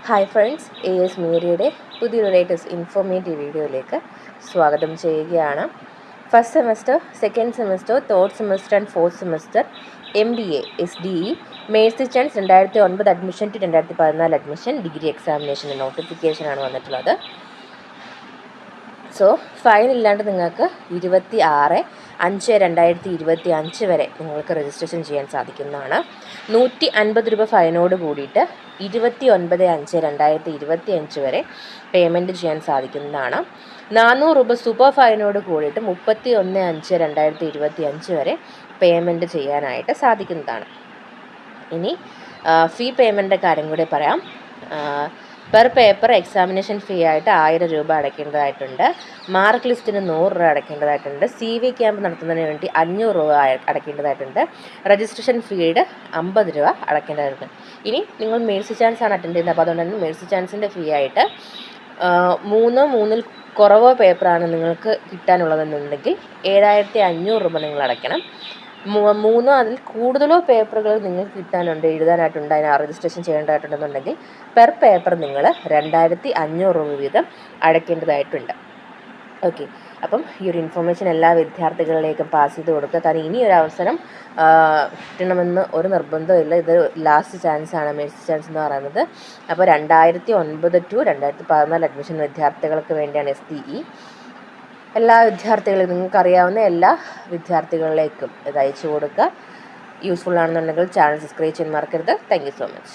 Hi friends, AS മീഡിയയുടെ പുതിയൊരു latest informative വീഡിയോയിലേക്ക് സ്വാഗതം ചെയ്യുകയാണ്. First semester, second semester, third semester and fourth semester MBA SDE mercy chance 2009 admission to 2014 admission degree എക്സാമിനേഷൻ്റെ നോട്ടിഫിക്കേഷനാണ് വന്നിട്ടുള്ളത്. സോ ഫൈൻ ഇല്ലാണ്ട് നിങ്ങൾക്ക് 26/5/2025 വരെ നിങ്ങൾക്ക് രജിസ്ട്രേഷൻ ചെയ്യാൻ സാധിക്കുന്നതാണ്. 150 രൂപ ഫൈനോട് കൂടിയിട്ട് 29/5/2025 വരെ പേയ്മെൻറ്റ് ചെയ്യാൻ സാധിക്കുന്നതാണ്. 400 രൂപ സൂപ്പർ ഫൈനോട് കൂടിയിട്ട് 31/5/2025 വരെ പേയ്മെൻറ്റ് ചെയ്യാനായിട്ട് സാധിക്കുന്നതാണ്. ഇനി ഫീ പേയ്മെൻറ്റിൻ്റെ കാര്യം കൂടി പറയാം. പെർ പേപ്പർ എക്സാമിനേഷൻ ഫീ ആയിട്ട് 1000 രൂപ അടയ്ക്കേണ്ടതായിട്ടുണ്ട്. മാർക്ക് ലിസ്റ്റിന് 100 രൂപ അടയ്ക്കേണ്ടതായിട്ടുണ്ട്. CV ക്യാമ്പ് നടത്തുന്നതിന് വേണ്ടി 500 രൂപ അടയ്ക്കേണ്ടതായിട്ടുണ്ട്. രജിസ്ട്രേഷൻ ഫീയുടെ 50 രൂപ അടയ്ക്കേണ്ടതായിട്ടുണ്ട്. ഇനി നിങ്ങൾ മേഴ്സി ചാൻസ് ആണ് അറ്റൻഡ് ചെയ്യുന്നത്, അപ്പോൾ അതുകൊണ്ട് തന്നെ മേഴ്സി ചാൻസിൻ്റെ ഫീ ആയിട്ട് 3 കുറവോ പേപ്പറാണ് നിങ്ങൾക്ക് കിട്ടാനുള്ളതെന്നുണ്ടെങ്കിൽ 7500 രൂപ നിങ്ങൾ അടയ്ക്കണം. 3 അതിൽ കൂടുതലോ പേപ്പറുകൾ നിങ്ങൾക്ക് കിട്ടാനുണ്ട്, എഴുതാനായിട്ടുണ്ട്, അതിന് രജിസ്ട്രേഷൻ ചെയ്യേണ്ടതായിട്ടുണ്ടെന്നുണ്ടെങ്കിൽ പെർ പേപ്പർ നിങ്ങൾ 2500 രൂപ വീതം അടയ്ക്കേണ്ടതായിട്ടുണ്ട്. ഓക്കെ, അപ്പം ഈ ഒരു ഇൻഫർമേഷൻ എല്ലാ വിദ്യാർത്ഥികളിലേക്കും പാസ് ചെയ്ത് കൊടുക്കുക. കാരണം ഇനിയൊരു അവസരം കിട്ടണമെന്ന് ഒരു നിർബന്ധമില്ല. ഇത് ലാസ്റ്റ് ചാൻസാണ്, മേഴ്സി ചാൻസ് എന്ന് പറയുന്നത്. അപ്പോൾ 2009 ടു 2014 അഡ്മിഷൻ വിദ്യാർത്ഥികൾക്ക് വേണ്ടിയാണ് SDE. എല്ലാ വിദ്യാർത്ഥികളും, നിങ്ങൾക്കറിയാവുന്ന എല്ലാ വിദ്യാർത്ഥികളിലേക്കും ഇത് അയച്ചു കൊടുക്കുക. യൂസ്ഫുൾ ആണെന്നുണ്ടെങ്കിൽ ചാനൽ സബ്സ്ക്രൈബ് ചെയ്യാൻ മറക്കരുത്. Thank you so much.